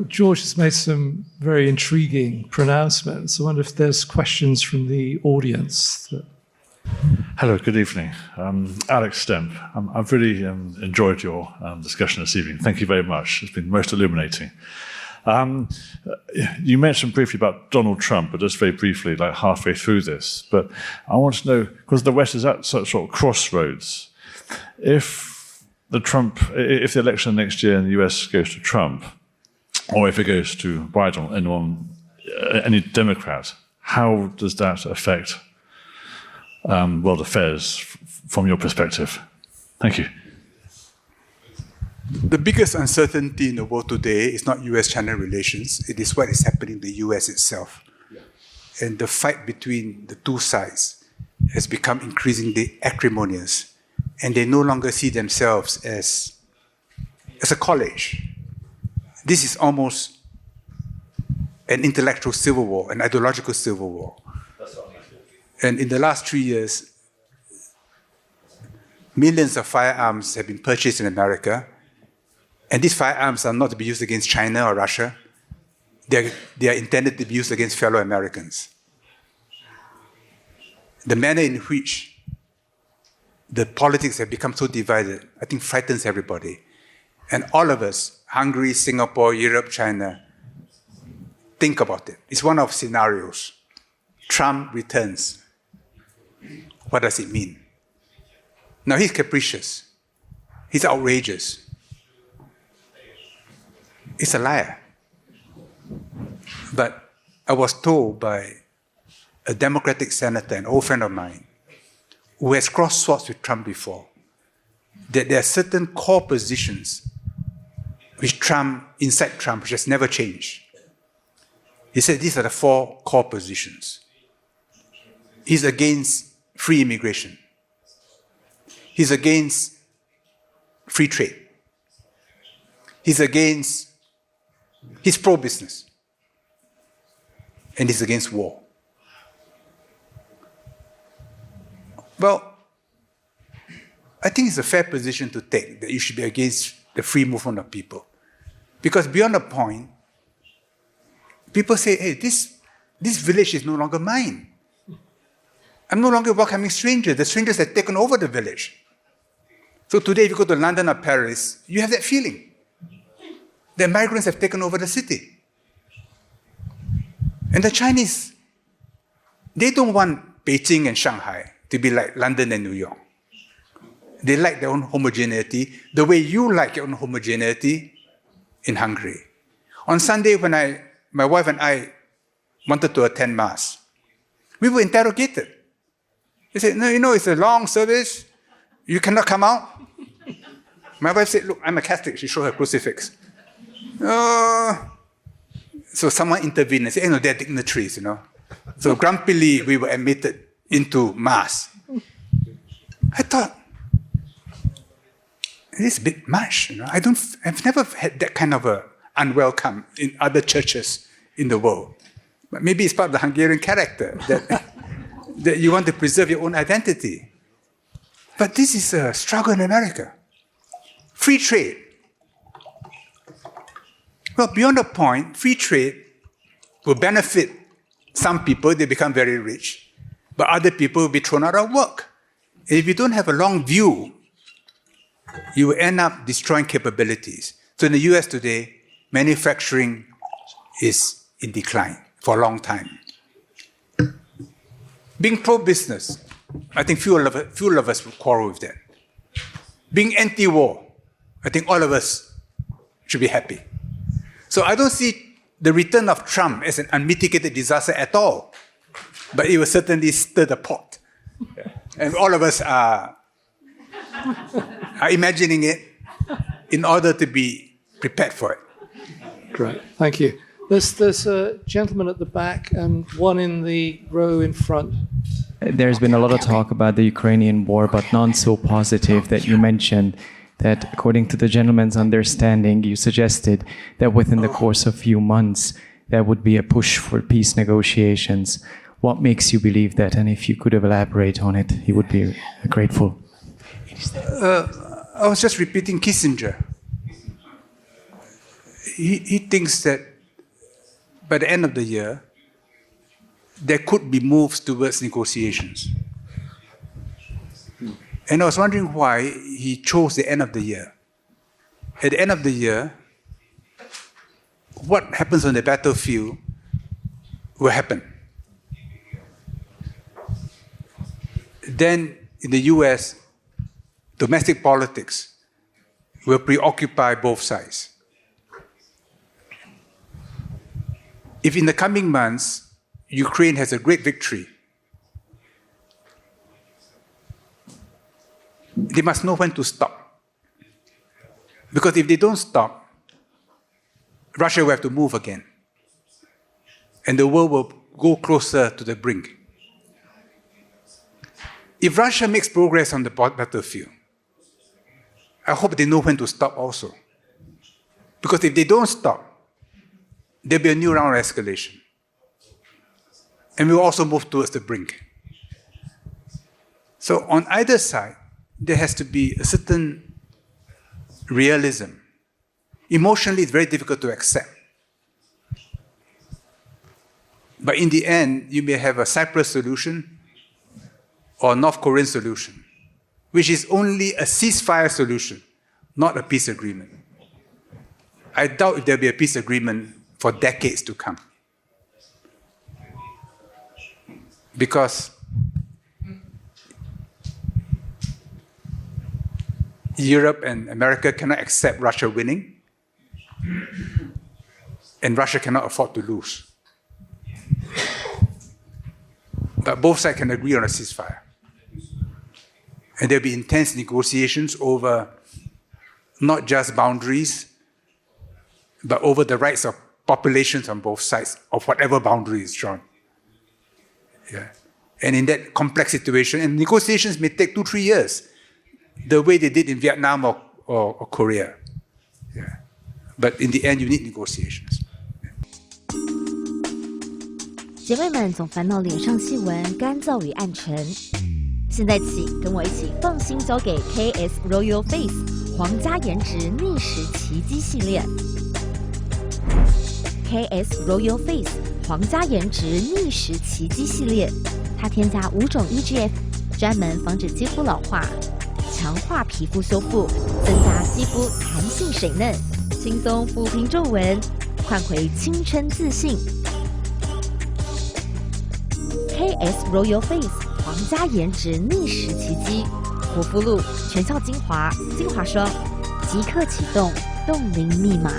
George has made some very intriguing pronouncements. I wonder if there's questions from the audience. Hello, good evening. Alex Stemp. I've really enjoyed your discussion this evening. Thank you very much. It's been most illuminating. You mentioned briefly about Donald Trump, but just very briefly, like halfway through this. But I want to know, because the West is at such sort of crossroads, if the election next year in the US goes to Trump, or if it goes to Biden or any Democrat, how does that affect world affairs from your perspective? Thank you. The biggest uncertainty in the world today is not US-China relations. It is what is happening in the US itself. Yeah. And the fight between the two sides has become increasingly acrimonious. And they no longer see themselves as a college. This is almost an intellectual civil war, an ideological civil war. And in the last 3 years, millions of firearms have been purchased in America. And these firearms are not to be used against China or Russia. They are intended to be used against fellow Americans. The manner in which the politics have become so divided, I think frightens everybody. And all of us, Hungary, Singapore, Europe, China, think about it. It's one of scenarios. Trump returns. What does it mean? Now, he's capricious. He's outrageous. He's a liar. But I was told by a Democratic senator, an old friend of mine, who has crossed swords with Trump before, that there are certain core positions which inside Trump, which has never changed. He said these are the 4 core positions. He's against free immigration. He's against free trade. He's pro-business. And he's against war. Well, I think it's a fair position to take, that you should be against the free movement of people. Because beyond a point, people say, hey, this village is no longer mine. I'm no longer welcoming strangers. The strangers have taken over the village. So today, if you go to London or Paris, you have that feeling. The migrants have taken over the city. And the Chinese, they don't want Beijing and Shanghai to be like London and New York. They like their own homogeneity, the way you like your own homogeneity in Hungary. On Sunday, when my wife and I wanted to attend Mass, we were interrogated. They said, no, it's a long service. You cannot come out. My wife said, look, I'm a Catholic. She showed her crucifix. So someone intervened and said, they're dignitaries, So grumpily, we were admitted into Mass. I thought, it's a bit much, I've never had that kind of a unwelcome in other churches in the world. But maybe it's part of the Hungarian character that you want to preserve your own identity. But this is a struggle in America. Free trade. Well, beyond a point, free trade will benefit some people, they become very rich, but other people will be thrown out of work. And if you don't have a long view, you will end up destroying capabilities. So in the US today, manufacturing is in decline for a long time. Being pro-business, I think few of us will quarrel with that. Being anti-war, I think all of us should be happy. So I don't see the return of Trump as an unmitigated disaster at all, but it will certainly stir the pot. And all of us are imagining it in order to be prepared for it. Great, thank you. There's a gentleman at the back and one in the row in front. There's been a lot of talk about the Ukrainian war, but none so positive that you mentioned that, according to the gentleman's understanding, you suggested that within the course of a few months, there would be a push for peace negotiations. What makes you believe that? And if you could elaborate on it, he would be grateful. I was just repeating Kissinger. he thinks that by the end of the year, there could be moves towards negotiations. And I was wondering why he chose the end of the year. At the end of the year, what happens on the battlefield will happen. Then in the US, domestic politics will preoccupy both sides. If in the coming months, Ukraine has a great victory, they must know when to stop. Because if they don't stop, Russia will have to move again. And the world will go closer to the brink. If Russia makes progress on the battlefield, I hope they know when to stop also. Because if they don't stop, there'll be a new round of escalation. And we'll also move towards the brink. So on either side, there has to be a certain realism. Emotionally, it's very difficult to accept. But in the end, you may have a Cyprus solution or a North Korean solution, which is only a ceasefire solution, not a peace agreement. I doubt if there'll be a peace agreement for decades to come. Because Europe and America cannot accept Russia winning, and Russia cannot afford to lose. But both sides can agree on a ceasefire. And there'll be intense negotiations over not just boundaries, but over the rights of populations on both sides of whatever boundary is drawn. Yeah. And in that complex situation, and negotiations may take 2-3 years, the way they did in Vietnam or Korea. Yeah. But in the end, you need negotiations. 姐妹们总烦恼脸上细纹、干燥与暗沉，现在起跟我一起放心交给 KS Royal Face 皇家颜值逆时奇迹系列。KS Royal Face 皇家颜值逆时奇迹系列，它添加5种 EGF， 专门防止肌肤老化，强化皮肤修复，增加肌肤弹性水嫩，轻松抚平皱纹，换回青春自信。KS Royal Face 皇家颜值逆时奇迹，护肤露、全效精华、精华霜，即刻启动冻龄密码。